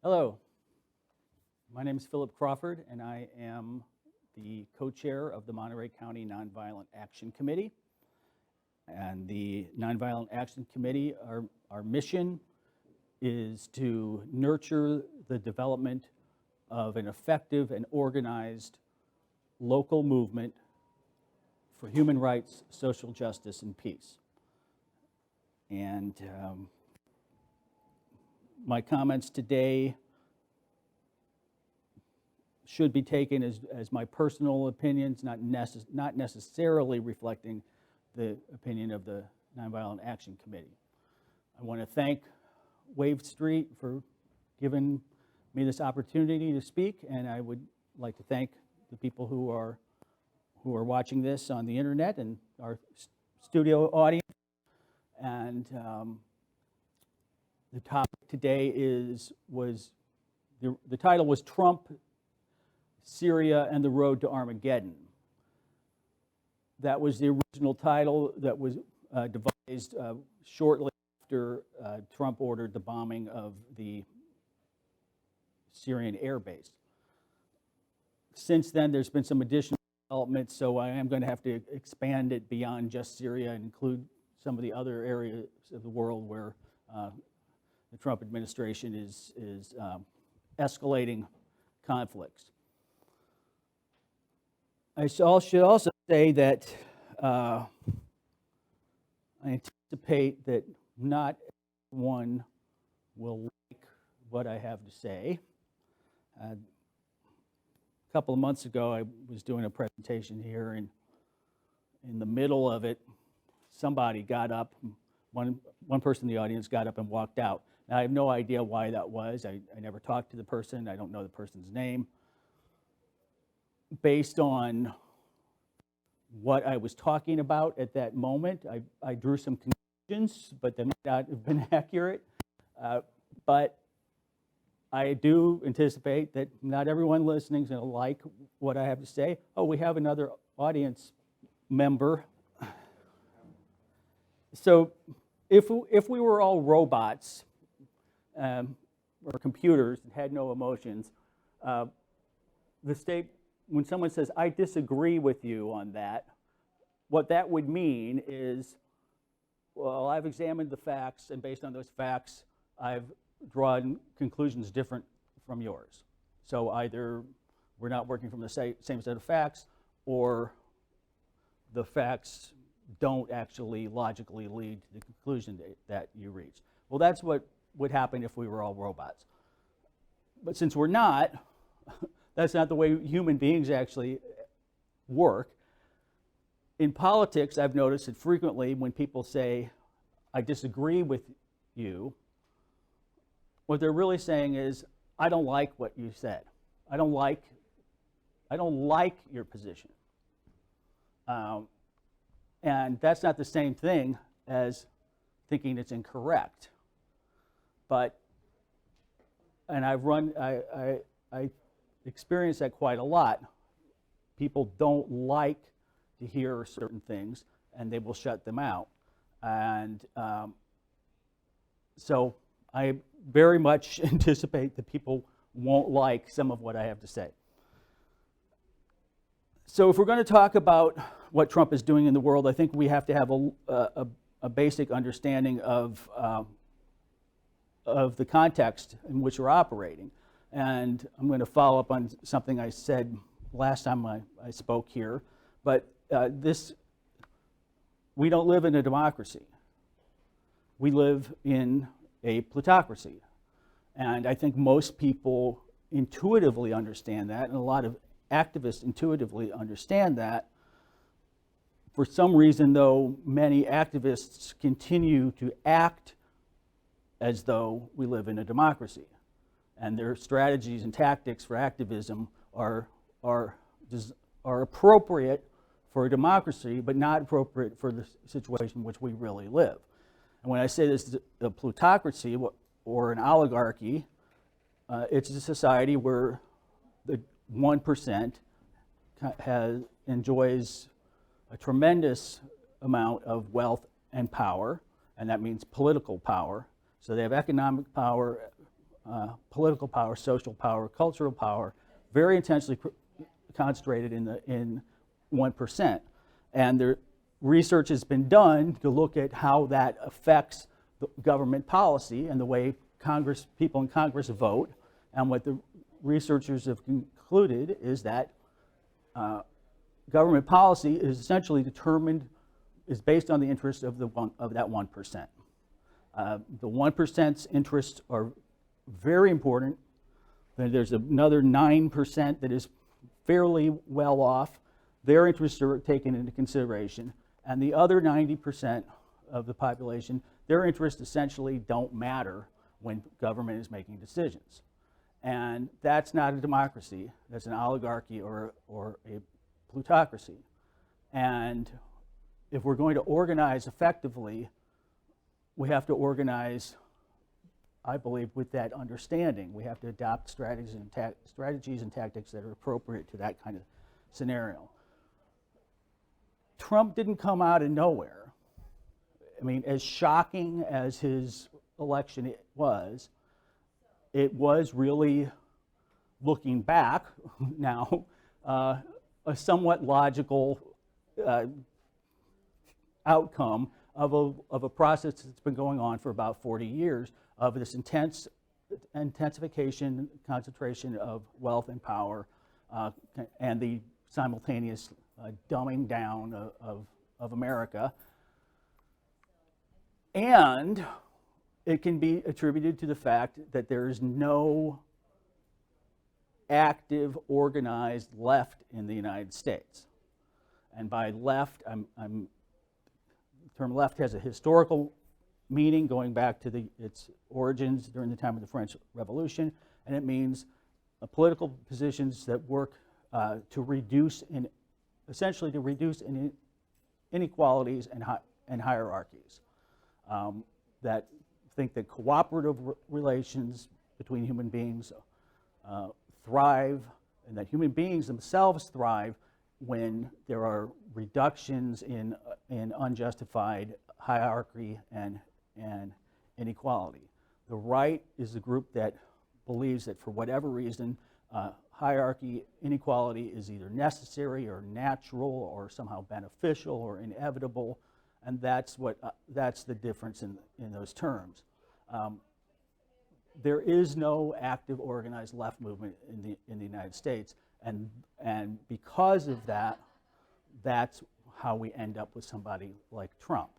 Hello, my name is Philip Crawford, and I am the co-chair of the Monterey County Nonviolent Action Committee. And the Nonviolent Action Committee, our mission is to nurture the development of an effective and organized local movement for human rights, social justice, and peace. And my comments today should be taken as my personal opinions, not necessarily reflecting the opinion of the Nonviolent Action Committee. I want to thank Wave Street for giving me this opportunity to speak, and I would like to thank the people who are watching this on the internet and our studio audience. And the topic today the title was Trump, Syria, and the Road to Armageddon. That was the original title that was devised shortly after Trump ordered the bombing of the Syrian air base. Since then, there's been some additional developments, so I am going to have to expand it beyond just Syria and include some of the other areas of the world where the Trump administration is escalating conflicts. I should also say that I anticipate that not everyone will like what I have to say. A couple of months ago, I was doing a presentation here, and in the middle of it, somebody got up, one person in the audience got up and walked out. Now, I have no idea why that was. I never talked to the person. I don't know the person's name. Based on what I was talking about at that moment, I drew some conclusions, but they might not have been accurate. But I do anticipate that not everyone listening is going to like what I have to say. Oh, we have another audience member. So if we were all robots or computers that had no emotions, when someone says, I disagree with you on that, what that would mean is, well, I've examined the facts, and based on those facts, I've drawn conclusions different from yours. So either we're not working from the same set of facts, or the facts don't actually logically lead to the conclusion that you reach. Well, that's what would happen if we were all robots. But since we're not, that's not the way human beings actually work. In politics, I've noticed that frequently when people say, I disagree with you, what they're really saying is, I don't like what you said. I don't like your position. And that's not the same thing as thinking it's incorrect. And I experience that quite a lot. People don't like to hear certain things, and they will shut them out. And so I very much anticipate that people won't like some of what I have to say. So if we're going to talk about what Trump is doing in the world, I think we have to have a basic understanding of the context in which we're operating. And I'm going to follow up on something I said last time I spoke here. But we don't live in a democracy. We live in a plutocracy. And I think most people intuitively understand that, and a lot of activists intuitively understand that. For some reason, though, many activists continue to act as though we live in a democracy. And their strategies and tactics for activism are appropriate for a democracy, but not appropriate for the situation in which we really live. And when I say this is a plutocracy or an oligarchy, it's a society where the 1% enjoys a tremendous amount of wealth and power, and that means political power. So they have economic power, political power, social power, cultural power, very intensely concentrated in 1%. And the research has been done to look at how that affects the government policy and the way people in Congress vote. And what the researchers have concluded is that government policy is essentially is based on the interests of that 1%. The 1%'s interests are very important. Then there's another 9% that is fairly well off. Their interests are taken into consideration. And the other 90% of the population, their interests essentially don't matter when government is making decisions. And that's not a democracy. That's an oligarchy or a plutocracy. And if we're going to organize effectively, we have to organize, I believe, with that understanding. We have to adopt strategies and tactics that are appropriate to that kind of scenario. Trump didn't come out of nowhere. I mean, as shocking as his election was, it was really, looking back now, a somewhat logical outcome of a process that's been going on for about 40 years of this intensification, concentration of wealth and power, and the simultaneous dumbing down of America. And it can be attributed to the fact that there is no active, organized left in the United States. And by left, the term left has a historical meaning going back to its origins during the time of the French Revolution, and it means political positions that work to reduce inequalities and hierarchies. That think that cooperative relations between human beings thrive, and that human beings themselves thrive when there are reductions in unjustified hierarchy and inequality. The right is the group that believes that for whatever reason, hierarchy, inequality is either necessary or natural or somehow beneficial or inevitable, and that's the difference in those terms. There is no active, organized left movement in the United States, and because of that, that's how we end up with somebody like Trump.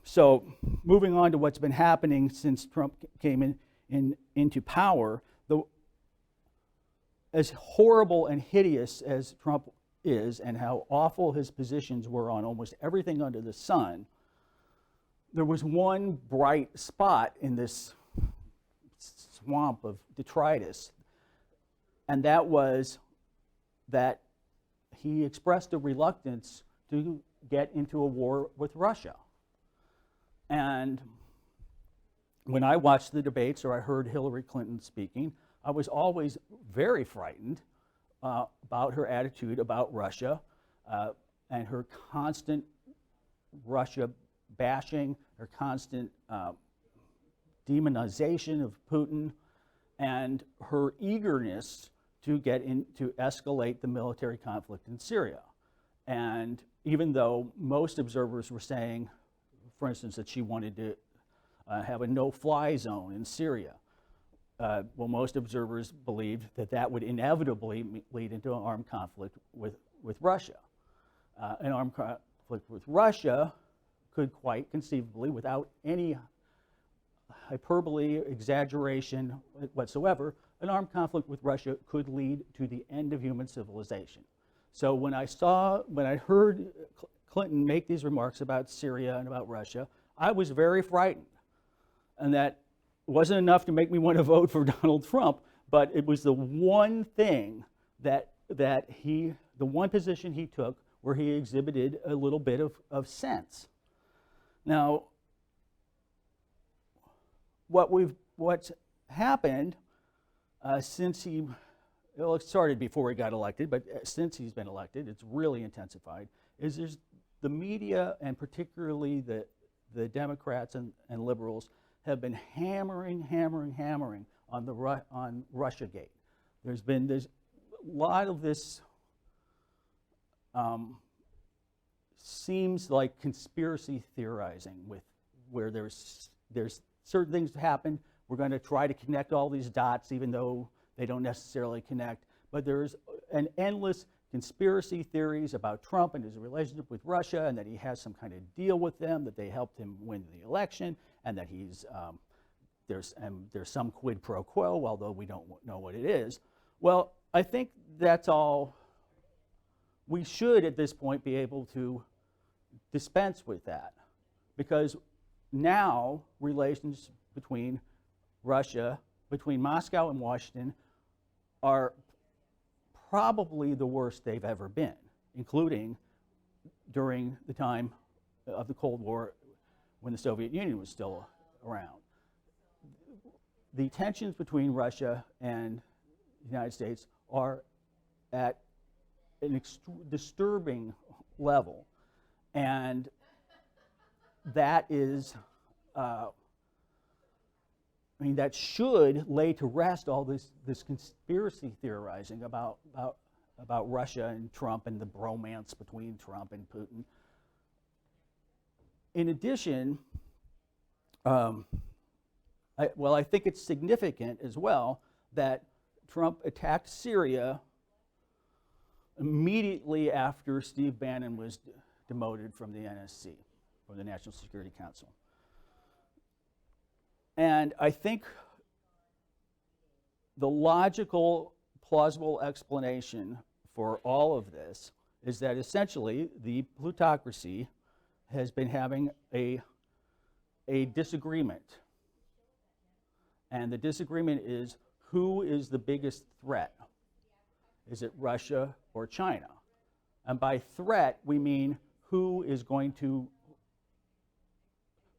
So, moving on to what's been happening since Trump came into power, as horrible and hideous as Trump is, and how awful his positions were on almost everything under the sun, there was one bright spot in this swamp of detritus, and that was that he expressed a reluctance to get into a war with Russia. And when I watched the debates or I heard Hillary Clinton speaking, I was always very frightened about her attitude about Russia and her constant Russia bashing, her constant demonization of Putin, and her eagerness to escalate the military conflict in Syria. And even though most observers were saying, for instance, that she wanted to have a no-fly zone in Syria, well, most observers believed that would inevitably lead into an armed conflict with Russia. An armed conflict with Russia could quite conceivably, without any hyperbole, exaggeration whatsoever, an armed conflict with Russia could lead to the end of human civilization. So when I heard Clinton make these remarks about Syria and about Russia, I was very frightened. And that wasn't enough to make me want to vote for Donald Trump, but it was the one thing the one position he took where he exhibited a little bit of sense. Now, what's happened since it started before he got elected, but since he's been elected, it's really intensified, is the media, and particularly the Democrats and liberals, have been hammering on on Russiagate. There's a lot of this seems like conspiracy theorizing, with where there's certain things that happen. We're going to try to connect all these dots, even though they don't necessarily connect. But there's an endless conspiracy theories about Trump and his relationship with Russia, and that he has some kind of deal with them, that they helped him win the election, and that there's some quid pro quo, although we don't know what it is. Well, I think that's all. We should, at this point, be able to dispense with that, because now relations between Moscow and Washington, are probably the worst they've ever been, including during the time of the Cold War when the Soviet Union was still around. The tensions between Russia and the United States are at an disturbing level, and that is, that should lay to rest all this conspiracy theorizing about Russia and Trump and the bromance between Trump and Putin. In addition, I think it's significant as well that Trump attacked Syria immediately after Steve Bannon was demoted from the NSC, or the National Security Council. And I think the logical, plausible explanation for all of this is that essentially the plutocracy has been having a disagreement. And the disagreement is, who is the biggest threat? Is it Russia or China? And by threat, we mean who is going to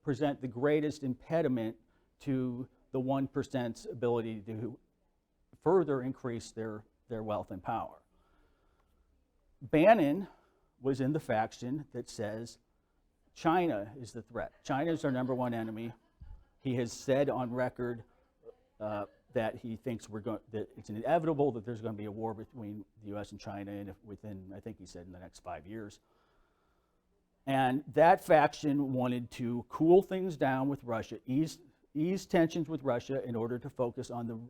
present the greatest impediment to the 1%'s ability to further increase their wealth and power. Bannon was in the faction that says China is the threat. China is our number one enemy. He has said on record that he thinks that it's inevitable that there's going to be a war between the U.S. and China within, I think he said, in the next 5 years. And that faction wanted to cool things down with Russia, ease tensions with Russia in order to focus on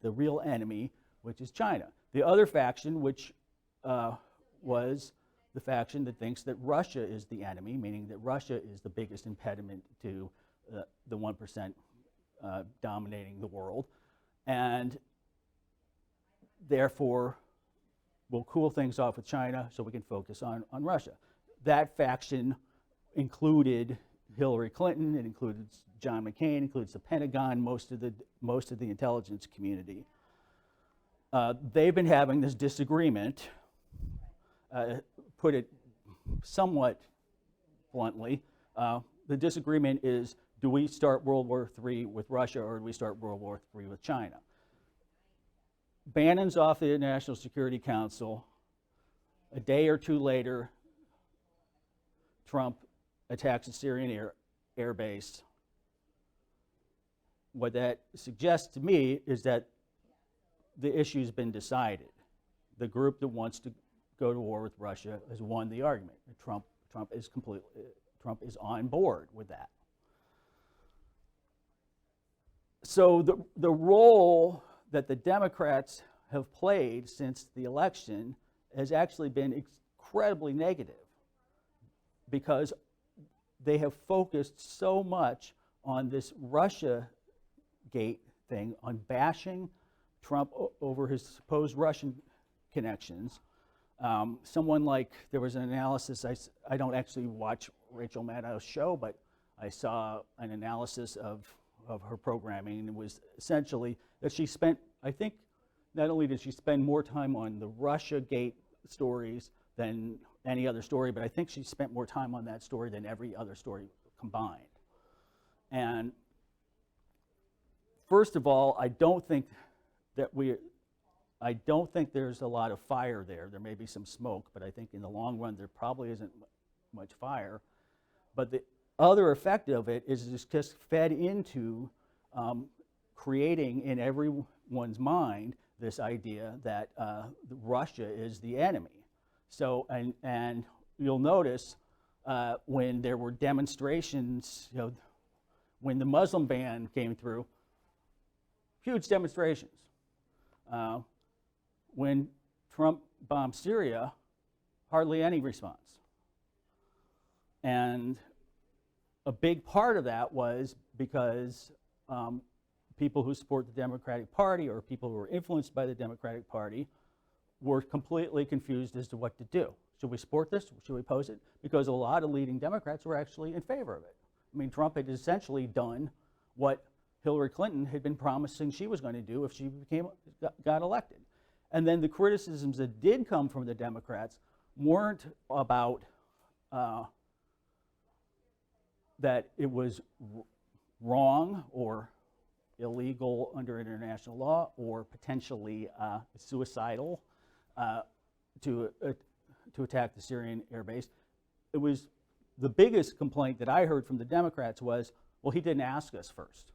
the real enemy, which is China. The other faction, which was the faction that thinks that Russia is the enemy, meaning that Russia is the biggest impediment to the 1% dominating the world, and therefore we'll cool things off with China so we can focus on Russia. That faction included Hillary Clinton, it included John McCain, it includes the Pentagon, most of the intelligence community. They've been having this disagreement, put it somewhat bluntly. The disagreement is, do we start World War III with Russia, or do we start World War III with China? Bannon's off the National Security Council. A day or two later, Trump attacks a Syrian air base. What that suggests to me is that the issue's been decided. The group that wants to go to war with Russia has won the argument. Trump is on board with that. So the role that the Democrats have played since the election has actually been incredibly negative, because they have focused so much on this Russia-gate thing, on bashing Trump over his supposed Russian connections. Someone like, there was an analysis, I don't actually watch Rachel Maddow's show, but I saw an analysis of her programming, and it was essentially that she spent, I think, not only did she spend more time on the Russia-gate stories than any other story, but I think she spent more time on that story than every other story combined. And first of all, I don't think there's a lot of fire there. There may be some smoke, but I think in the long run there probably isn't much fire. But other effect of it is it's just fed into creating in everyone's mind this idea that Russia is the enemy. So, and you'll notice when there were demonstrations, when the Muslim ban came through, huge demonstrations. When Trump bombed Syria, hardly any response. And a big part of that was because people who support the Democratic Party or people who were influenced by the Democratic Party were completely confused as to what to do. Should we support this? Should we oppose it? Because a lot of leading Democrats were actually in favor of it. I mean, Trump had essentially done what Hillary Clinton had been promising she was going to do if she got elected. And then the criticisms that did come from the Democrats weren't about that it was wrong or illegal under international law or potentially suicidal to attack the Syrian air base. It was the biggest complaint that I heard from the Democrats was, well, he didn't ask us first.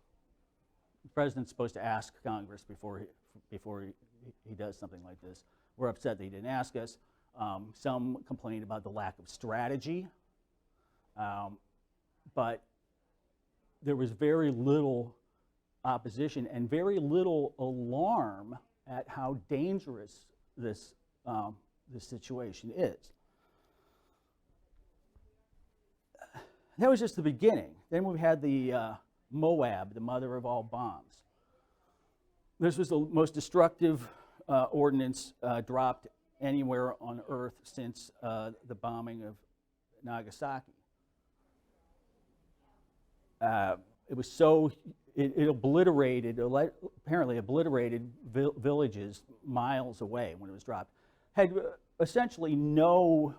The president's supposed to ask Congress before he does something like this. We're upset that he didn't ask us. Some complained about the lack of strategy, but there was very little opposition and very little alarm at how dangerous this situation is. That was just the beginning. Then we had the Moab, the mother of all bombs. This was the most destructive ordinance dropped anywhere on Earth since the bombing of Nagasaki. It was so, it obliterated, apparently obliterated villages miles away when it was dropped. Had essentially no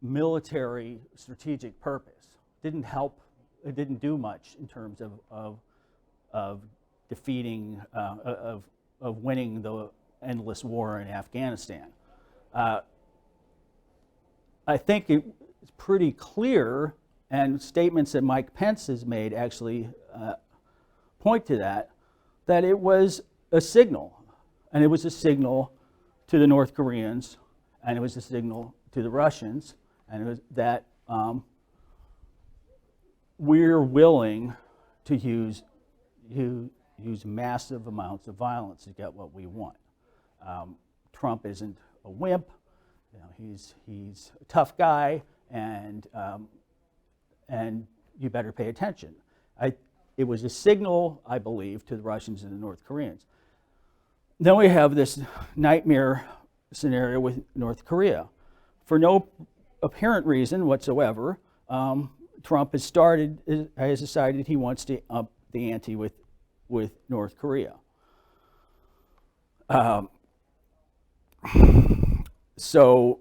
military strategic purpose. Didn't help, it didn't do much in terms of defeating, of winning the endless war in Afghanistan. I think it's pretty clear, and statements that Mike Pence has made actually point to that it was a signal. And it was a signal to the North Koreans, and it was a signal to the Russians, and it was that we're willing to use massive amounts of violence to get what we want. Trump isn't a wimp. He's a tough guy, and you better pay attention. It was a signal, I believe, to the Russians and the North Koreans. Then we have this nightmare scenario with North Korea. For no apparent reason whatsoever, Trump has decided he wants to up the ante with North Korea. So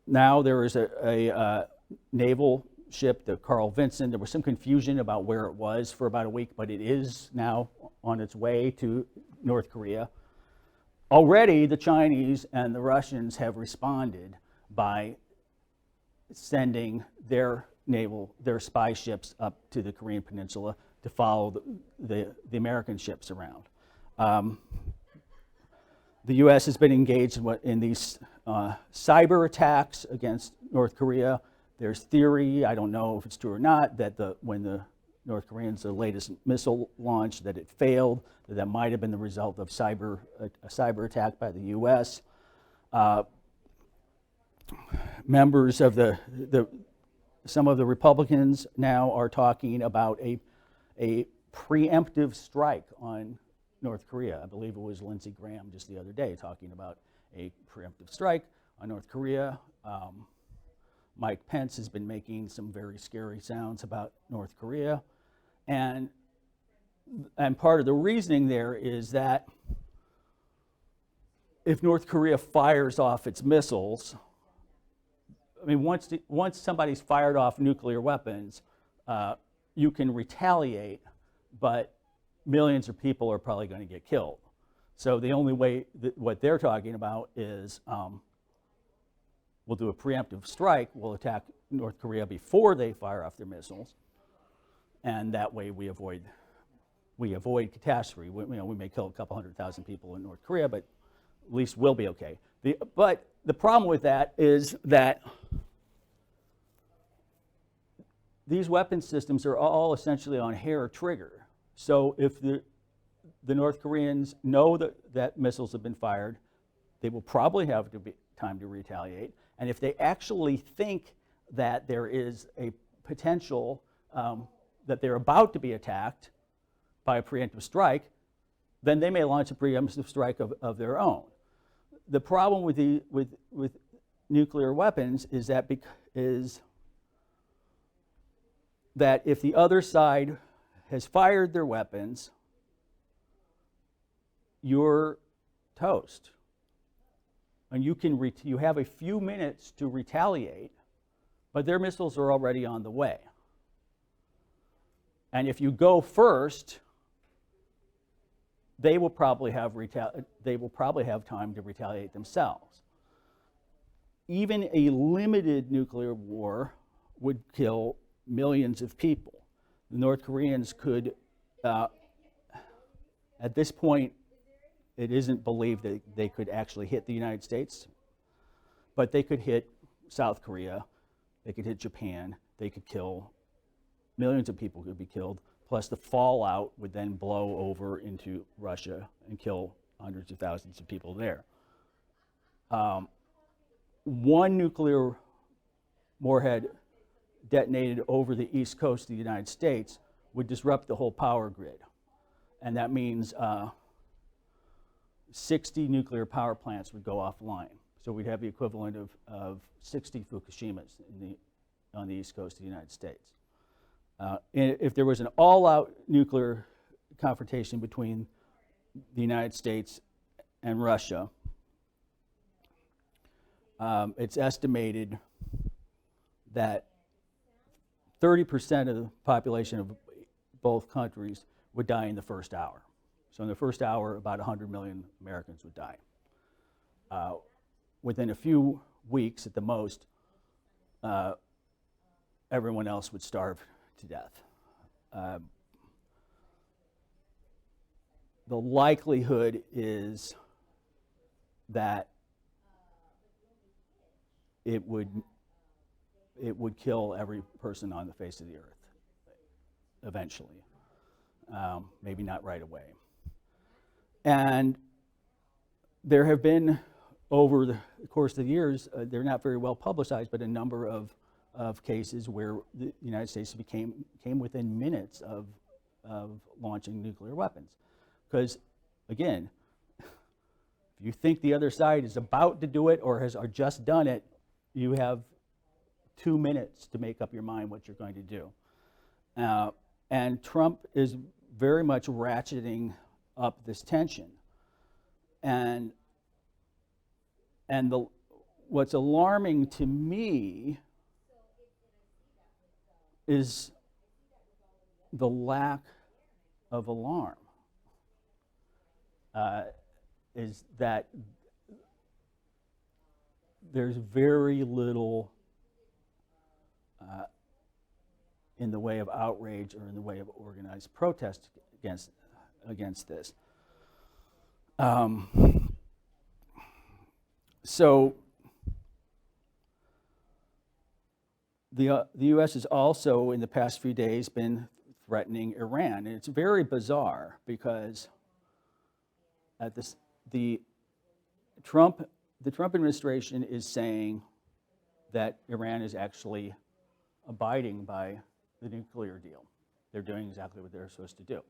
now there is a naval ship, the Carl Vinson. There was some confusion about where it was for about a week, but it is now on its way to North Korea. Already the Chinese and the Russians have responded by sending their spy ships up to the Korean Peninsula to follow the American ships around. The U.S. has been engaged in these cyber attacks against North Korea. There's theory, I don't know if it's true or not, that when the North Koreans, the latest missile launch, that it failed, that might have been the result of a cyber attack by the U.S. Members of some of the Republicans now are talking about a preemptive strike on North Korea. I believe it was Lindsey Graham just the other day talking about a preemptive strike on North Korea. Mike Pence has been making some very scary sounds about North Korea. And part of the reasoning there is that if North Korea fires off its missiles, I mean, once somebody's fired off nuclear weapons, you can retaliate, but millions of people are probably going to get killed. So the only way, what they're talking about is we'll do a preemptive strike, we'll attack North Korea before they fire off their missiles, and that way we avoid catastrophe. We may kill a couple 100,000 people in North Korea, but at least we'll be okay. But the problem with that is that these weapon systems are all essentially on hair trigger. So if the North Koreans know that missiles have been fired, they will probably have time to retaliate. And if they actually think that there is a potential that they're about to be attacked by a preemptive strike, then they may launch a preemptive strike of their own. The problem with nuclear weapons is that if the other side has fired their weapons, you're toast. And you have a few minutes to retaliate, but their missiles are already on the way. And if you go first, they will probably have time to retaliate themselves. Even a limited nuclear war would kill millions of people. The North Koreans could, at this point, it isn't believed that they could actually hit the United States, but they could hit South Korea, they could hit Japan, they could kill, millions of people could be killed, plus the fallout would then blow over into Russia and kill hundreds of thousands of people there. One nuclear warhead detonated over the east coast of the United States would disrupt the whole power grid. And that means 60 nuclear power plants would go offline. So we'd have the equivalent of 60 Fukushimas on the east coast of the United States. If there was an all-out nuclear confrontation between the United States and Russia, it's estimated that 30% of the population of both countries would die in the first hour. So in the first hour, about 100 million Americans would die. Within a few weeks at the most, everyone else would starve to death. The likelihood is that it would kill every person on the face of the earth eventually. Maybe not right away. And there have been, over the course of the years, they're not very well publicized, but a number of cases where the United States came within minutes of launching nuclear weapons. Because, again, if you think the other side is about to do it or has just done it, you have 2 minutes to make up your mind what you're going to do. And Trump is very much ratcheting up this tension. And what's alarming to me is the lack of alarm. Is that there's very little in the way of outrage or in the way of organized protest against this. So the U.S. has also, in the past few days, been threatening Iran. And it's very bizarre because the Trump administration is saying that Iran is actually abiding by the nuclear deal. They're doing exactly what they're supposed to do.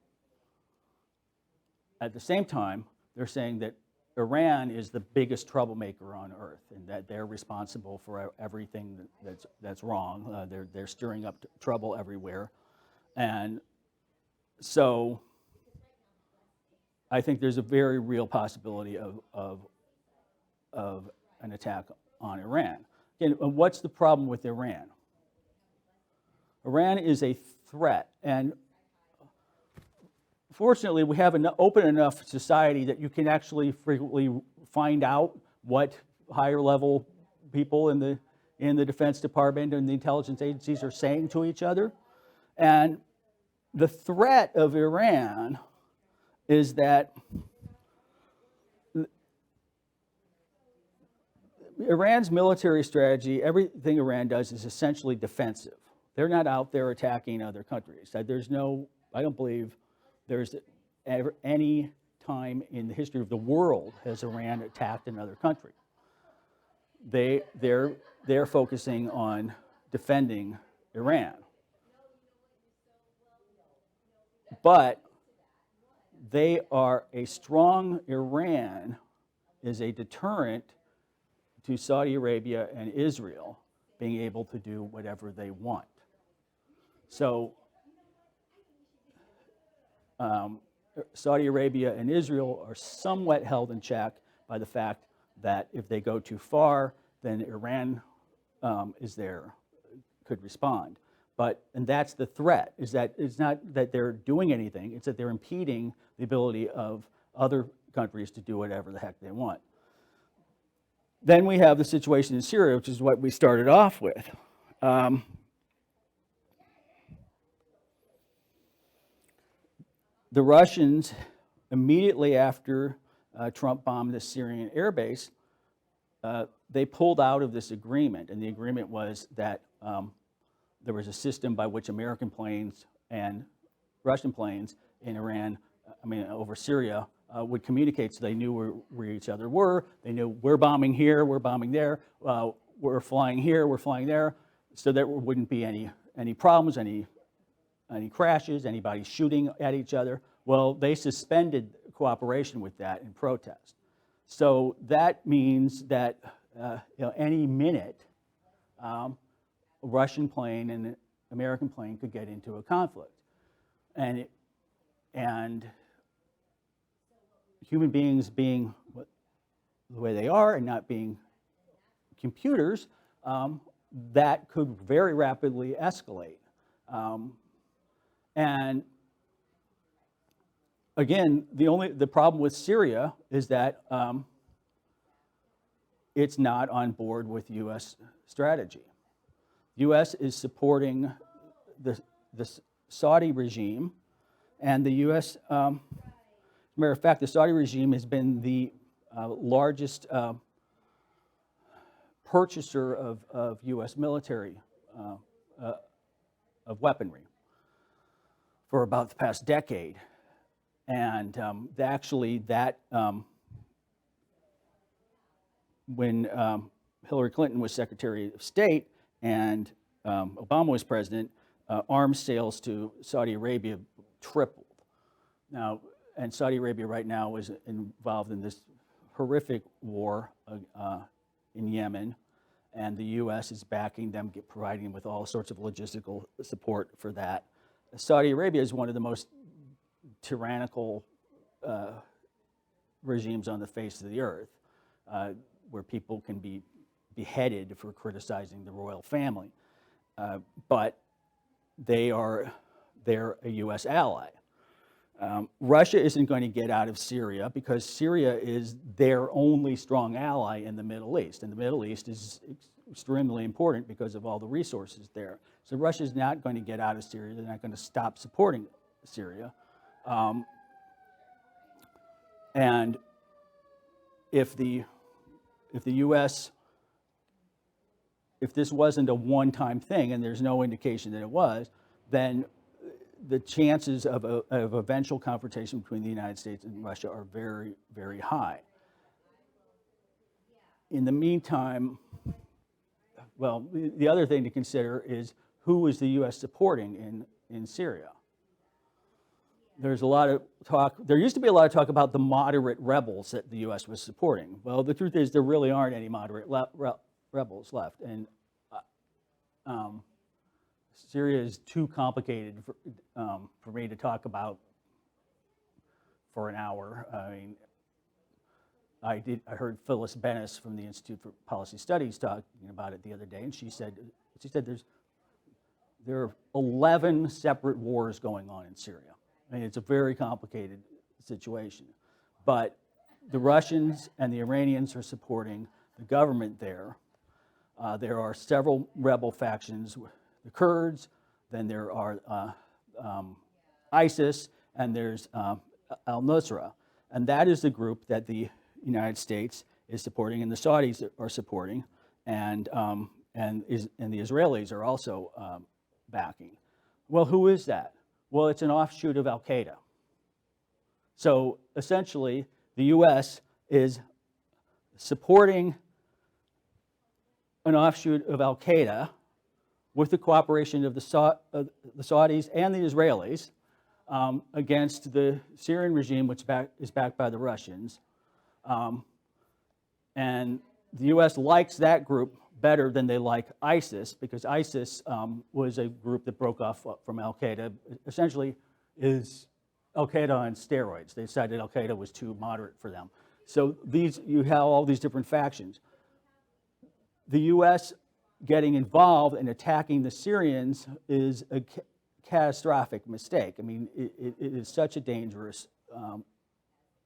At the same time, they're saying that Iran is the biggest troublemaker on earth and that they're responsible for everything that's wrong. They're stirring up trouble everywhere. And so I think there's a very real possibility of an attack on Iran. Again, what's the problem with Iran? Iran is a threat, and fortunately, we have an open enough society that you can actually frequently find out what higher level people in in the Defense Department and the intelligence agencies are saying to each other. And the threat of Iran is that Iran's military strategy, everything Iran does is essentially defensive. They're not out there attacking other countries. I don't believe there's ever any time in the history of the world has Iran attacked another country. They're focusing on defending Iran. But they are a strong Iran is a deterrent to Saudi Arabia and Israel being able to do whatever they want. So Saudi Arabia and Israel are somewhat held in check by the fact that if they go too far, then Iran could respond. And that's the threat, is that it's not that they're doing anything, it's that they're impeding the ability of other countries to do whatever the heck they want. Then we have the situation in Syria, which is what we started off with. The Russians, immediately after Trump bombed the Syrian airbase, they pulled out of this agreement, and the agreement was that there was a system by which American planes and Russian planes in Iran, over Syria, would communicate, so they knew where each other were. They knew we're bombing here, we're bombing there, we're flying here, we're flying there, so there wouldn't be any problems, any crashes, anybody shooting at each other. Well, they suspended cooperation with that in protest. So that means that any minute, a Russian plane and an American plane could get into a conflict, and human beings being the way they are and not being computers, that could very rapidly escalate. And again, the problem with Syria is that it's not on board with U.S. strategy. U.S. is supporting the Saudi regime, and the U.S. Matter of fact, the Saudi regime has been the largest purchaser of U.S. military of weaponry for about the past decade. And when Hillary Clinton was Secretary of State and Obama was president, arms sales to Saudi Arabia tripled. Now, and Saudi Arabia right now is involved in this horrific war in Yemen, and the U.S. is backing them, providing them with all sorts of logistical support for that. Saudi Arabia is one of the most tyrannical regimes on the face of the earth, where people can be beheaded for criticizing the royal family. But they're a U.S. ally. Russia isn't going to get out of Syria because Syria is their only strong ally in the Middle East. And the Middle East is extremely important because of all the resources there. So Russia's not going to get out of Syria. They're not going to stop supporting Syria. And if the U.S., if this wasn't a one-time thing, and there's no indication that it was, then the chances of eventual confrontation between the United States and Russia are very, very high. In the meantime, well, the other thing to consider is who is the U.S. supporting in Syria? There's a lot of talk, there used to be a lot of talk about the moderate rebels that the U.S. was supporting. Well, the truth is there really aren't any moderate rebels left. And Syria is too complicated for me to talk about for an hour. I mean, I heard Phyllis Bennis from the Institute for Policy Studies talking about it the other day, and she said there are 11 separate wars going on in Syria. I mean, it's a very complicated situation. But the Russians and the Iranians are supporting the government there. There are several rebel factions, the Kurds, then there are ISIS, and there's al-Nusra. And that is the group that the United States is supporting and the Saudis are supporting, and the Israelis are also backing. Well, who is that? Well, it's an offshoot of al-Qaeda. So essentially, the U.S. is supporting an offshoot of al-Qaeda with the cooperation of the Saudis and the Israelis against the Syrian regime, which is backed by the Russians. And the U.S. likes that group better than they like ISIS, because ISIS was a group that broke off from al-Qaeda, essentially is al-Qaeda on steroids. They decided al-Qaeda was too moderate for them. So you have all these different factions. The U.S. getting involved in attacking the Syrians is a catastrophic mistake. I mean, it is such a dangerous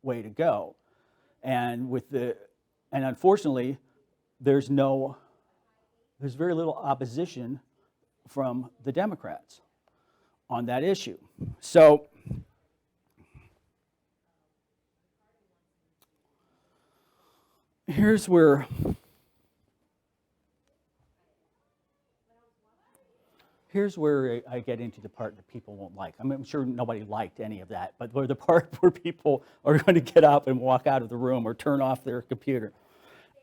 way to go. And unfortunately, there's very little opposition from the Democrats on that issue. So here's where I get into the part that people won't like. I mean, I'm sure nobody liked any of that, but the part where people are going to get up and walk out of the room or turn off their computer.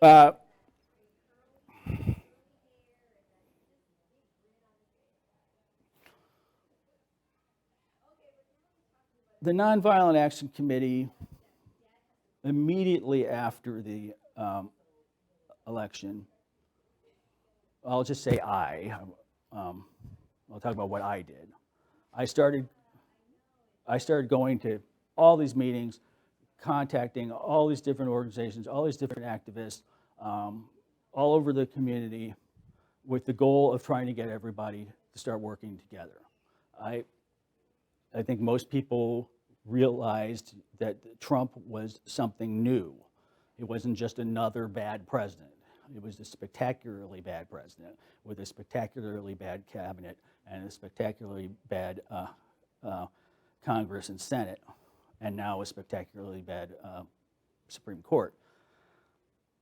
The Nonviolent Action Committee, immediately after the election, I'll just say I'll talk about what I did. I started going to all these meetings, contacting all these different organizations, all these different activists, all over the community, with the goal of trying to get everybody to start working together. I think most people realized that Trump was something new. It wasn't just another bad president. It was a spectacularly bad president with a spectacularly bad cabinet and a spectacularly bad Congress and Senate, and now a spectacularly bad Supreme Court.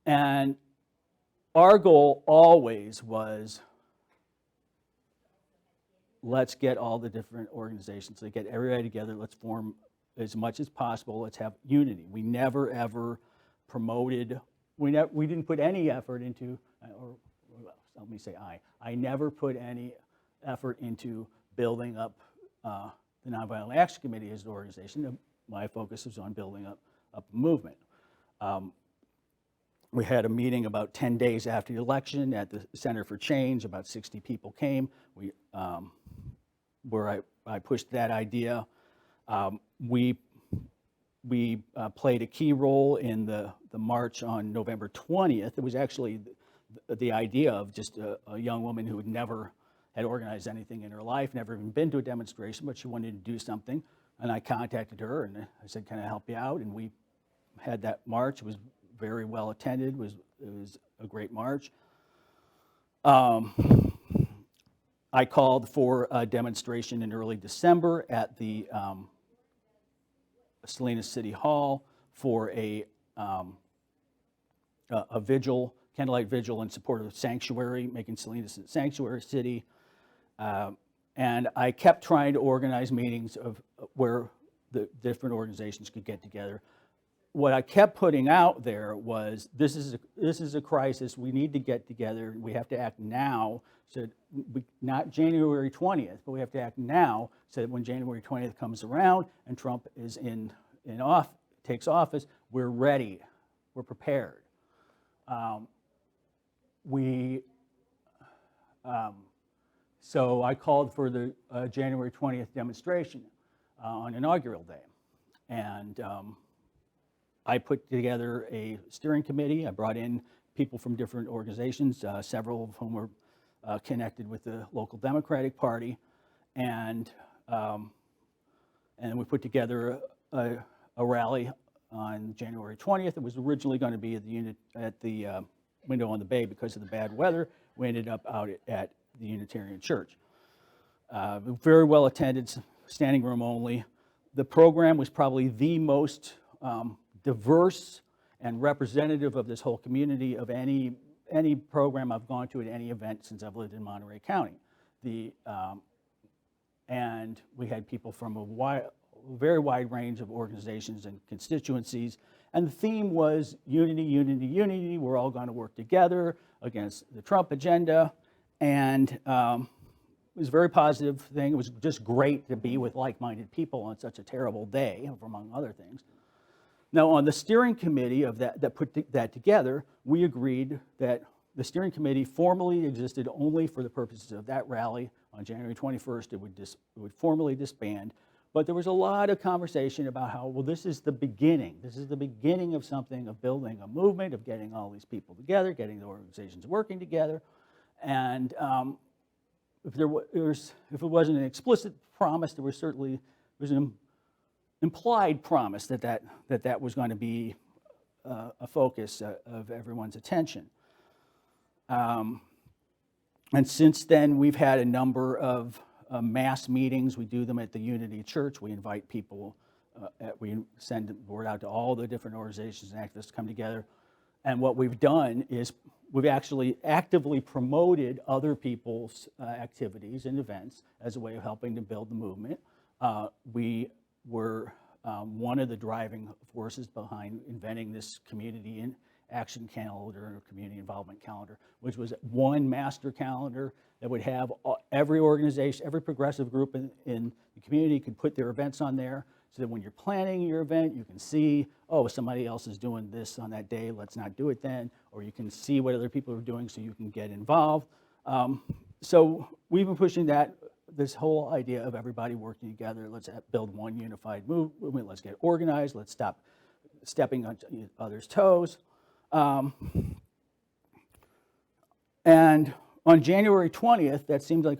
And our goal always was, let's get all the different organizations, let's get everybody together, let's form as much as possible, let's have unity. We never ever promoted, we didn't put any effort into, or let me say I never put any effort into building up the Nonviolent Action Committee as an organization. My focus was on building up a movement. We had a meeting about 10 days after the election at the Center for Change. About 60 people came. Where I pushed that idea. We played a key role in the march on November 20th. It was actually the idea of just a young woman who had organized anything in her life, never even been to a demonstration, but she wanted to do something. And I contacted her and I said, can I help you out? And we had that march. It was very well attended. It was a great march. I called for a demonstration in early December at the Salinas City Hall for a vigil, candlelight vigil in support of Sanctuary, making Salinas a sanctuary city. And I kept trying to organize meetings where the different organizations could get together. What I kept putting out there was, this is a crisis. We need to get together. We have to act now. So not January 20th, but we have to act now so that when January 20th comes around and Trump is takes office, we're ready. We're prepared. So I called for the January 20th demonstration on inaugural day. And I put together a steering committee. I brought in people from different organizations, several of whom were connected with the local Democratic Party. And we put together a rally on January 20th. It was originally going to be at the Window on the Bay because of the bad weather. we ended up out at the Unitarian Church. Very well attended, standing room only. The program was probably the most diverse and representative of this whole community of any program I've gone to at any event since I've lived in Monterey County. And we had people from a very wide range of organizations and constituencies. And the theme was unity, unity, unity. We're all going to work together against the Trump agenda. And it was a very positive thing. It was just great to be with like-minded people on such a terrible day, among other things. Now, on the steering committee of that put that together, we agreed that the steering committee formally existed only for the purposes of that rally. On January 21st, it would formally disband. But there was a lot of conversation about how, well, this is the beginning. This is the beginning of something, of building a movement, of getting all these people together, getting the organizations working together. And if it wasn't an explicit promise, there was an implied promise that was going to be a focus of everyone's attention. And since then, we've had a number of mass meetings. We do them at the Unity Church. We invite people, we send word out to all the different organizations and activists to come together. And what we've done is we've actually actively promoted other people's activities and events as a way of helping to build the movement. We were one of the driving forces behind inventing this community action calendar, or community involvement calendar, which was one master calendar that would have every organization, every progressive group in the community could put their events on there, so that when you're planning your event, you can see, oh, somebody else is doing this on that day, let's not do it then, or you can see what other people are doing so you can get involved. So we've been pushing this whole idea of everybody working together. Let's build one unified movement. Let's get organized. Let's stop stepping on others' toes. And on January 20th, that seemed like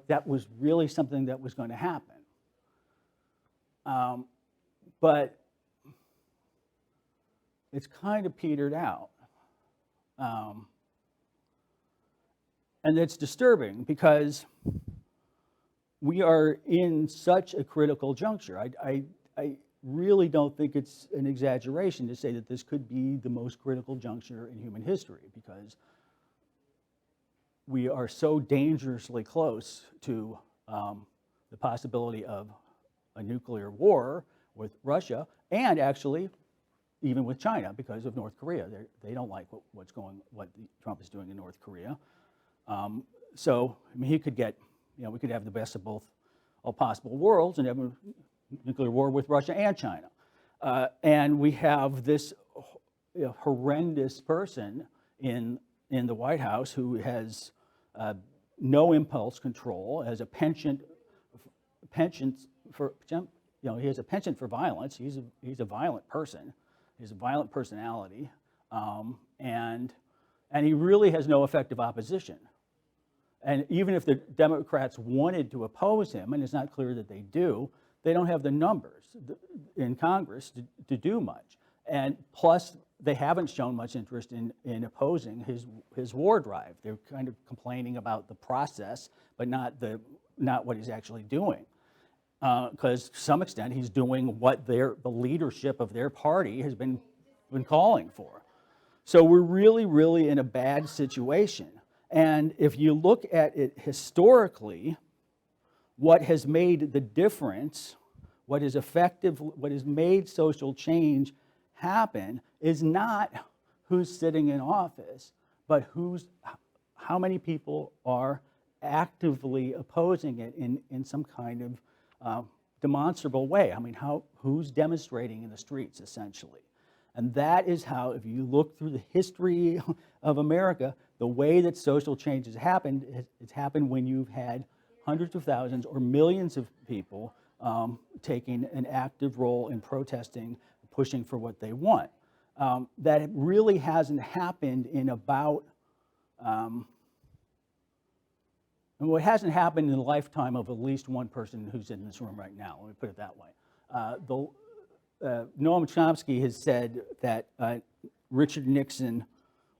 that was really something that was going to happen. But it's kind of petered out. And it's disturbing because we are in such a critical juncture. I really don't think it's an exaggeration to say that this could be the most critical juncture in human history, because we are so dangerously close to the possibility of a nuclear war with Russia, and actually even with China because of North Korea. They don't like what Trump is doing in North Korea. So I mean, he could get, we could have the best of all possible worlds and have a nuclear war with Russia and China. And we have this horrendous person in the White House who has no impulse control, has a penchant for, he has a penchant for violence. He's a violent person. He has a violent personality, and he really has no effective opposition. And even if the Democrats wanted to oppose him, and it's not clear that they do, they don't have the numbers in Congress to do much. And plus, they haven't shown much interest in opposing his war drive. They're kind of complaining about the process, but not what he's actually doing. Because to some extent, he's doing what the leadership of their party has been calling for. So we're really, really in a bad situation. And if you look at it historically, what has made the difference, what is effective, what has made social change happen is not who's sitting in office, but how many people are actively opposing it in some kind of demonstrable way. I mean, who's demonstrating in the streets, essentially. And that is how, if you look through the history of America, the way that social change has happened, it's happened when you've had hundreds of thousands or millions of people taking an active role in protesting, pushing for what they want. That really hasn't happened in about, and what hasn't happened in the lifetime of at least one person who's in this room right now, let me put it that way. Noam Chomsky has said that Richard Nixon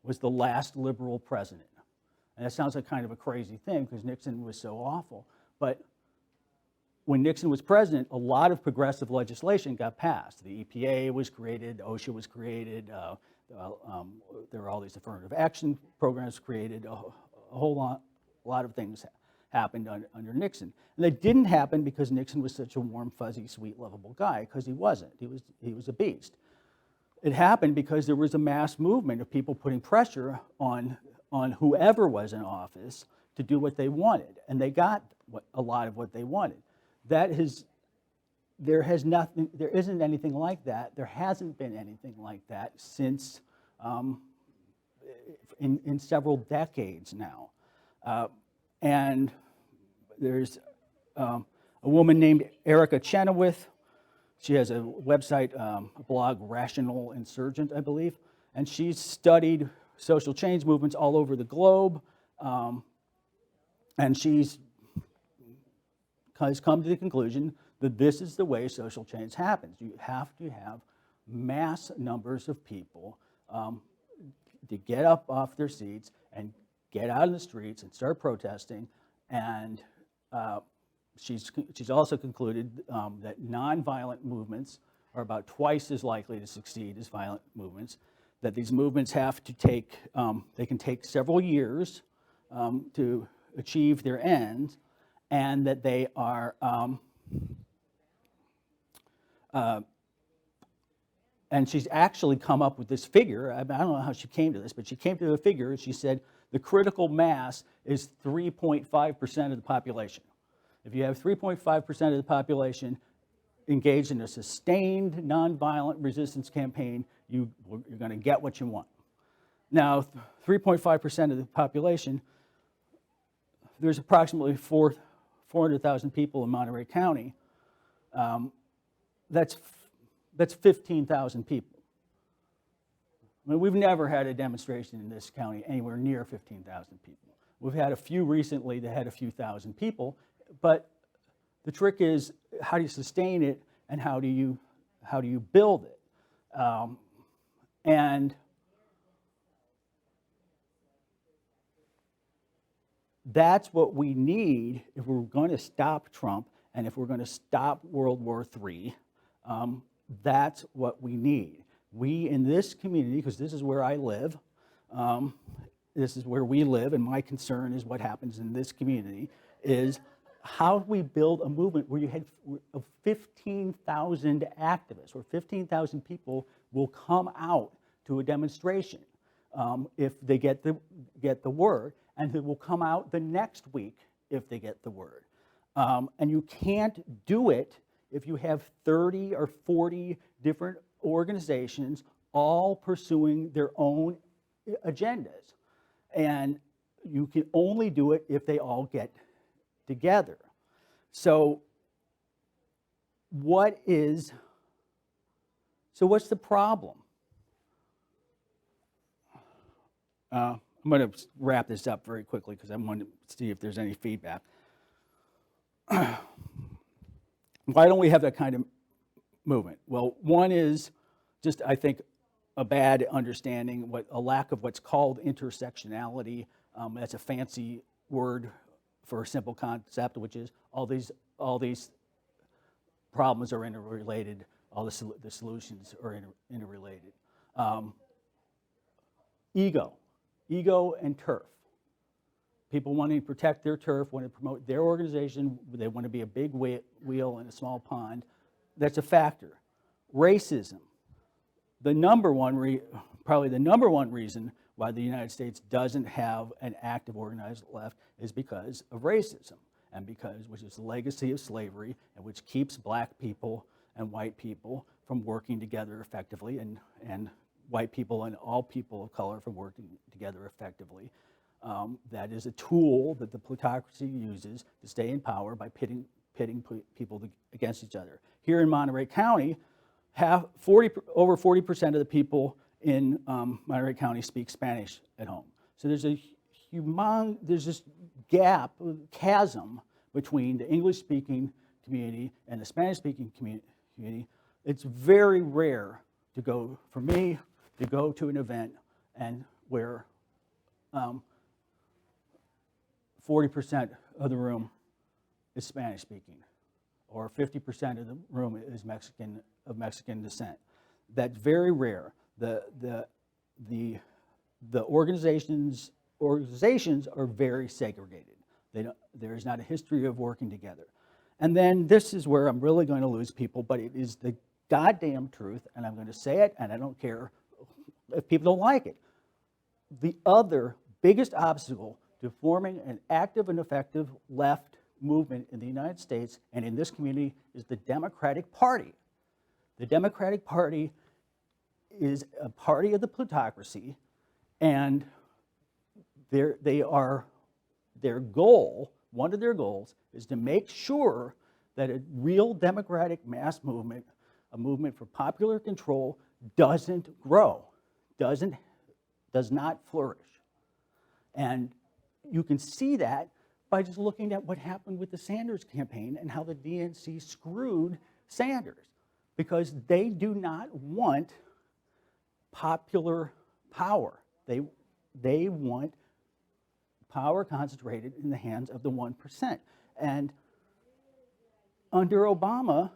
was the last liberal president. And that sounds like kind of a crazy thing because Nixon was so awful. But when Nixon was president, a lot of progressive legislation got passed. The EPA was created, OSHA was created, there were all these affirmative action programs created, a lot of things happened under Nixon. And they didn't happen because Nixon was such a warm, fuzzy, sweet, lovable guy, because he wasn't. He was a beast. It happened because there was a mass movement of people putting pressure on whoever was in office to do what they wanted, and they got a lot of what they wanted. There isn't anything like that. There hasn't been anything like that since in several decades now. And there's a woman named Erica Chenoweth. She has a website, a blog, Rational Insurgent, I believe, and she's studied social change movements all over the globe, and has come to the conclusion that this is the way social change happens. You have to have mass numbers of people to get up off their seats and get out in the streets and start protesting. And she's also concluded that nonviolent movements are about twice as likely to succeed as violent movements, that these movements have to take, they can take several years to achieve their ends, and that they are, and she's actually come up with this figure. I don't know how she came to this, but she came to a figure. She said the critical mass is 3.5% of the population. If you have 3.5% of the population engaged in a sustained nonviolent resistance campaign, you're going to get what you want. Now, 3.5% of the population, there's approximately 400,000 people in Monterey County. That's 15,000 people. I mean, we've never had a demonstration in this county anywhere near 15,000 people. We've had a few recently that had a few thousand people, but the trick is how do you sustain it and how do you build it? And that's what we need if we're going to stop Trump and if we're going to stop World War III. That's what we need. We in this community, because this is where I live, this is where we live, and my concern is what happens in this community, is how do we build a movement where you had 15,000 activists, or 15,000 people will come out to a demonstration if they get the word, and they will come out the next week if they get the word. And you can't do it if you have 30 or 40 different organizations all pursuing their own agendas. And you can only do it if they all get together. So what's the problem? I'm going to wrap this up very quickly because I want to see if there's any feedback. Why don't we have that kind of movement? Well, one is just, I think, a bad understanding, a lack of what's called intersectionality. That's a fancy word for a simple concept, which is all these problems are interrelated, all the solutions are interrelated. Ego and turf. People wanting to protect their turf, want to promote their organization, they want to be a big wheel in a small pond. That's a factor. Racism. Probably the number one reason why the United States doesn't have an active organized left is because of racism, and which is the legacy of slavery, and which keeps black people and white people from working together effectively, and white people and all people of color from working together effectively. That is a tool that the plutocracy uses to stay in power by pitting people against each other. Here in Monterey County, over 40% of the people in Monterey County speak Spanish at home. So there's this chasm between the English-speaking community and the Spanish-speaking community. It's very rare for me to go to an event and where 40% of the room is Spanish speaking, or 50% of the room is of Mexican descent. That's very rare. The organizations are very segregated. There is not a history of working together. And then this is where I'm really going to lose people, but it is the goddamn truth, and I'm going to say it, and I don't care if people don't like it. The other biggest obstacle to forming an active and effective left movement in the United States and in this community is the Democratic Party. The Democratic Party is a party of the plutocracy, and their goal, one of their goals, is to make sure that a real democratic mass movement, a movement for popular control, doesn't grow, does not flourish. And you can see that by just looking at what happened with the Sanders campaign and how the DNC screwed Sanders, because they do not want popular power. They want power concentrated in the hands of the 1%. And under Obama,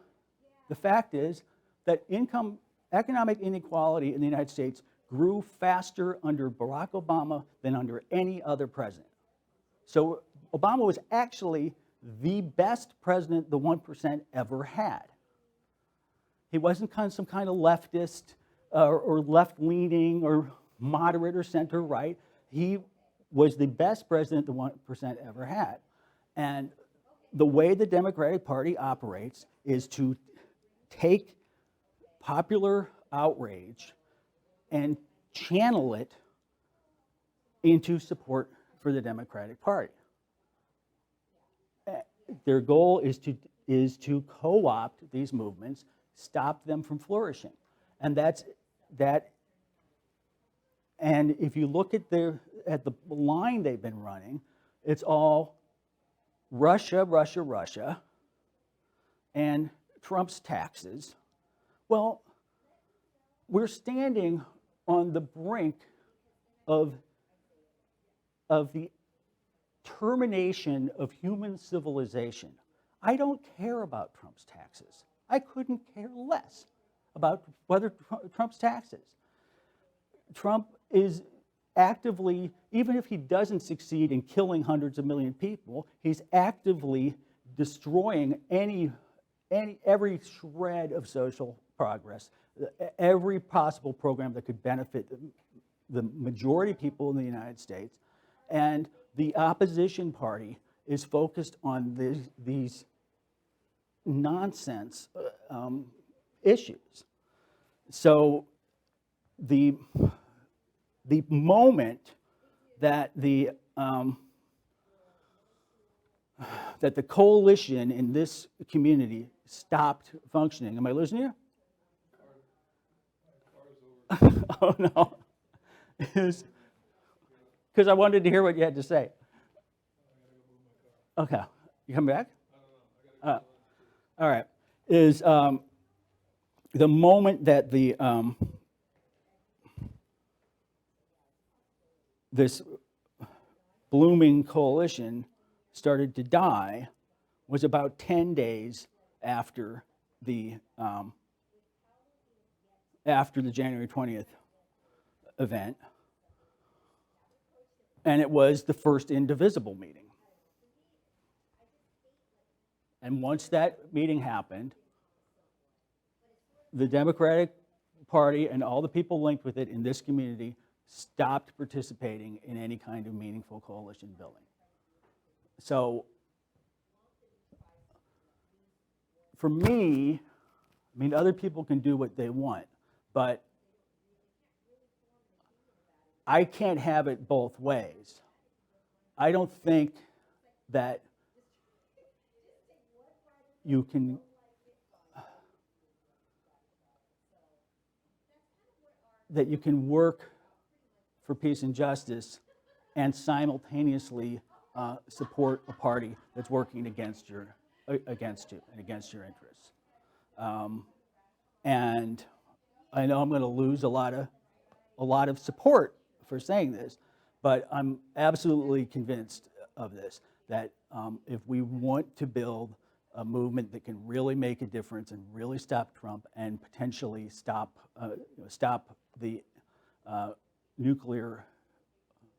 the fact is that economic inequality in the United States grew faster under Barack Obama than under any other president. So Obama was actually the best president the 1% ever had. He wasn't some kind of leftist or left-leaning or moderate or center-right. He was the best president the 1% ever had. And the way the Democratic Party operates is to take popular outrage and channel it into support for the Democratic Party. Their goal is to co-opt these movements, stop them from flourishing. And that's that. And if you look at the line they've been running, it's all Russia, Russia, Russia, and Trump's taxes. Well, we're standing on the brink of the termination of human civilization. I don't care about Trump's taxes. I couldn't care less about whether Trump's taxes. Trump is actively, even if he doesn't succeed in killing hundreds of million people, he's actively destroying every shred of social progress, every possible program that could benefit the majority of people in the United States. And the opposition party is focused on these nonsense issues. So the moment that the coalition in this community stopped functioning, am I losing you? Oh no, because I wanted to hear what you had to say. Okay, you come back? All right. Is the moment that this blooming coalition started to die was about 10 days after the January 20th event, and it was the first indivisible meeting. And once that meeting happened, the Democratic Party and all the people linked with it in this community stopped participating in any kind of meaningful coalition building. So for me, I mean, other people can do what they want, but I can't have it both ways. I don't think that you can work for peace and justice and simultaneously support a party that's working against you and against your interests. And I know I'm going to lose a lot of support for saying this, but I'm absolutely convinced of this, that if we want to build a movement that can really make a difference and really stop Trump and potentially stop the nuclear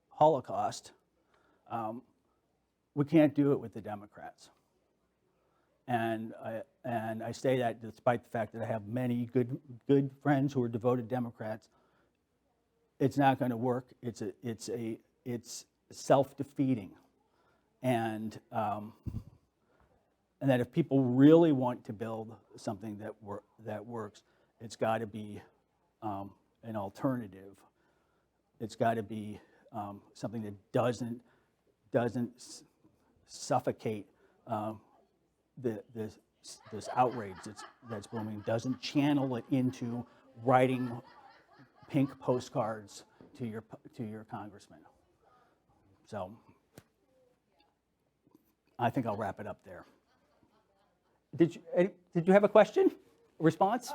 holocaust, we can't do it with the Democrats. And I say that despite the fact that I have many good friends who are devoted Democrats. It's not going to work. It's self-defeating, and that if people really want to build something that works, it's got to be an alternative. It's got to be something that doesn't suffocate this outrage that's booming, doesn't channel it into writing pink postcards to your congressman. So I think I'll wrap it up there. Did you have a question? A response?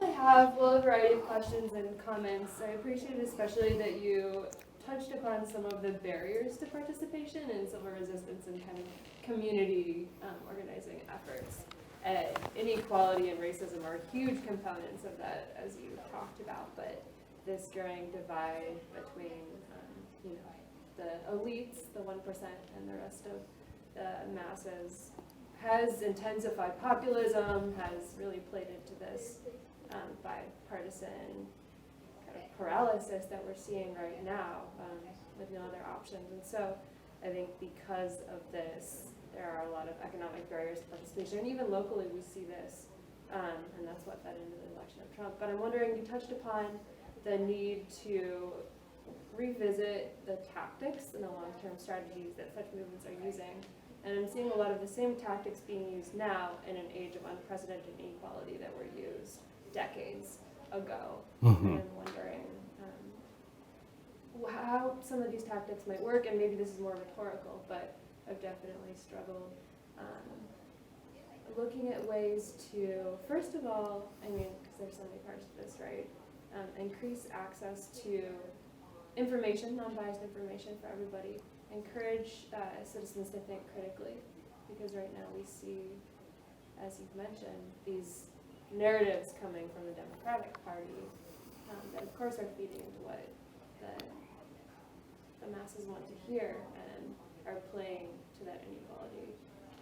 Yeah, I have a variety of questions and comments. I appreciate especially that you touched upon some of the barriers to participation in civil resistance and kind of community organizing efforts. Inequality and racism are huge components of that, as you talked about, but this growing divide between the elites, the 1%, and the rest of the masses has intensified populism, has really played into this bipartisan kind of paralysis that we're seeing right now with no other options. And so I think because of this, there are a lot of economic barriers to participation, and even locally we see this, and that's what fed into the election of Trump. But I'm wondering, you touched upon the need to revisit the tactics and the long-term strategies that such movements are using. And I'm seeing a lot of the same tactics being used now in an age of unprecedented inequality that were used decades ago. Mm-hmm. And I'm wondering how some of these tactics might work, and maybe this is more rhetorical, but I've definitely struggled looking at ways to, first of all, because there's so many parts to this, right? Increase access to information, non-biased information for everybody. Encourage citizens to think critically, because right now we see, as you've mentioned, these narratives coming from the Democratic Party that of course are feeding into what the masses want to hear and are playing to that inequality.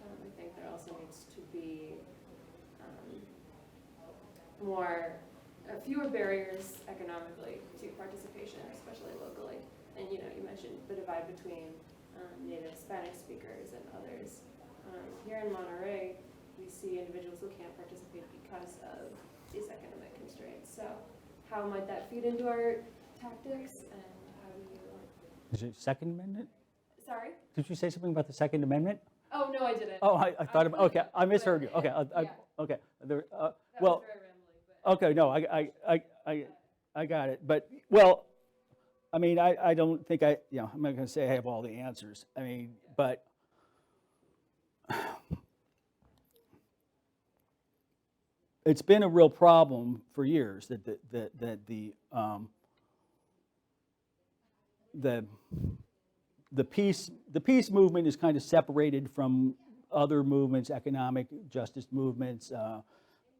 I think there also needs to be fewer barriers economically to participation, especially locally. And you mentioned the divide between native Spanish speakers and others. Here in Monterey, we see individuals who can't participate because of these economic constraints. So how might that feed into our tactics, and how do you... Is it Second Amendment? Sorry? Did you say something about the Second Amendment? Oh, no, I didn't. Oh, I thought about, okay, I misheard you. Okay, okay. There, well, was very rambly, but... Okay, no, I got it. But, well, I don't think I'm not going to say I have all the answers. But it's been a real problem for years that the peace movement is kind of separated from other movements, economic justice movements,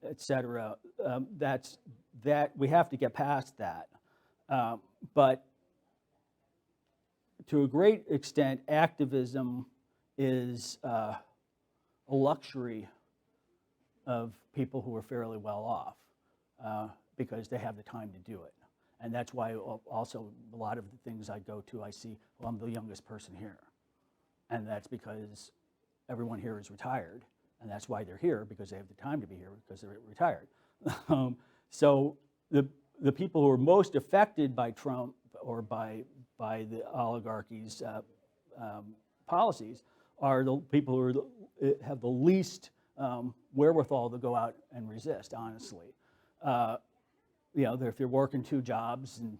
et cetera. That we have to get past that. But to a great extent, activism is a luxury of people who are fairly well off because they have the time to do it. And that's why also a lot of the things I go to, I see, well, I'm the youngest person here. And that's because everyone here is retired. And that's why they're here, because they have the time to be here, because they're retired. So the people who are most affected by Trump or by the oligarchy's policies are the people who have the least wherewithal to go out and resist, honestly. If you're working 2 jobs, and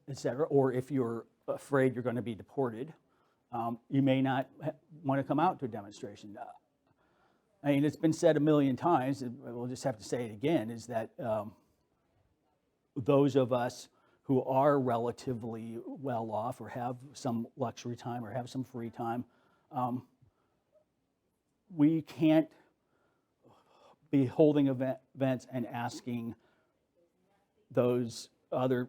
et cetera, or if you're afraid you're going to be deported, you may not want to come out to a demonstration. It's been said a million times, and we'll just have to say it again, is that those of us who are relatively well off or have some luxury time or have some free time. We can't be holding events and asking the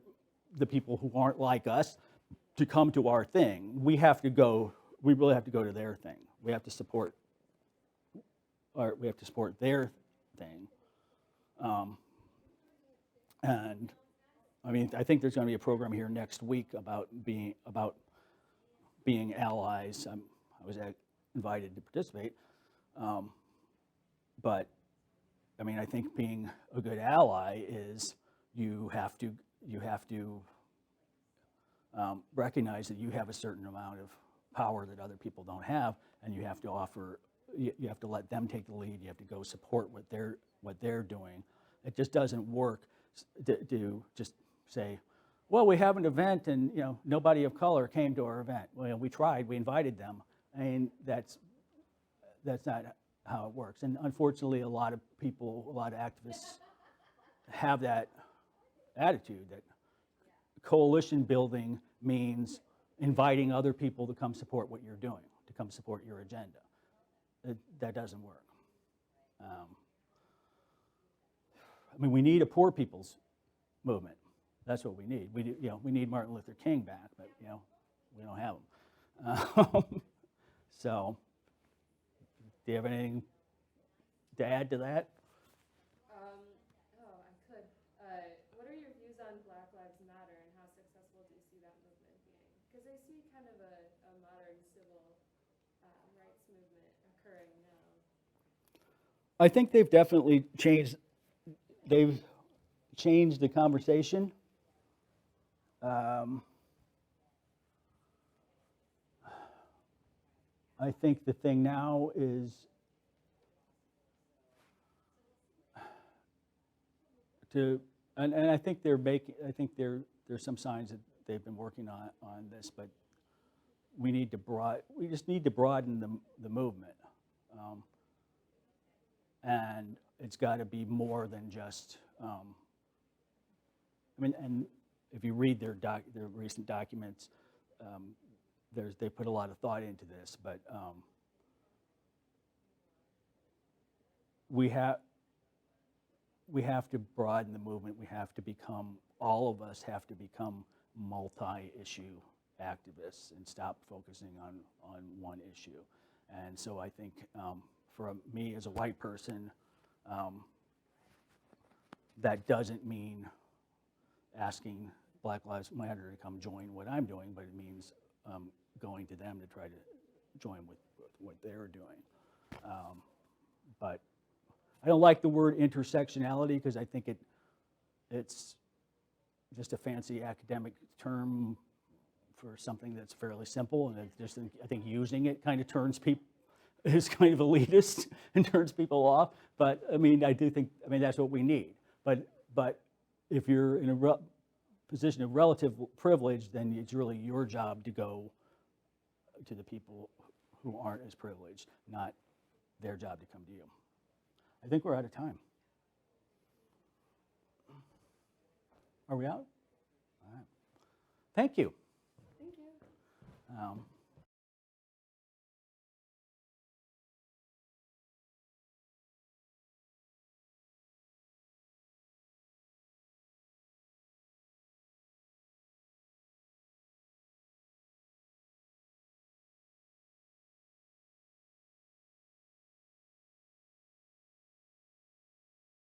people who aren't like us to come to our thing. We really have to go to their thing. We have to support their thing. And I mean, I think there's going to be a program here next week about being allies. I was invited to participate, but I mean, I think being a good ally is you have to recognize that you have a certain amount of power that other people don't have, and you have to let them take the lead. You have to go support what they're doing. It just doesn't work to just say, well, we have an event and nobody of color came to our event. Well, we tried, we invited them. I mean, that's not how it works. And unfortunately, a lot of activists have that attitude that coalition building means inviting other people to come support what you're doing, to come support your agenda. That doesn't work. I mean, we need a poor people's movement. That's what we need. We need Martin Luther King back, but we don't have him. So, do you have anything to add to that? I could. What are your views on Black Lives Matter and how successful do you see that movement being? Because I see kind of a modern civil rights movement occurring now. I think they've definitely changed. They've changed the conversation. I think the thing now is and I think there's some signs that they've been working on this, but we just need to broaden the movement, and it's got to be more than just. I mean, and if you read their recent documents, they put a lot of thought into this, but we have to broaden the movement. All of us have to become multi-issue activists and stop focusing on one issue. And so I think for me as a white person, that doesn't mean asking Black Lives Matter to come join what I'm doing, but it means going to them to try to join with what they're doing. But I don't like the word intersectionality because I think it's just a fancy academic term for something that's fairly simple, and I think using it kind of turns people is kind of elitist and turns people off. But I mean, I think that's what we need. But if you're in a position of relative privilege, then it's really your job to go to the people who aren't as privileged, not their job to come to you. I think we're out of time. Are we out? All right. Thank you. Thank you.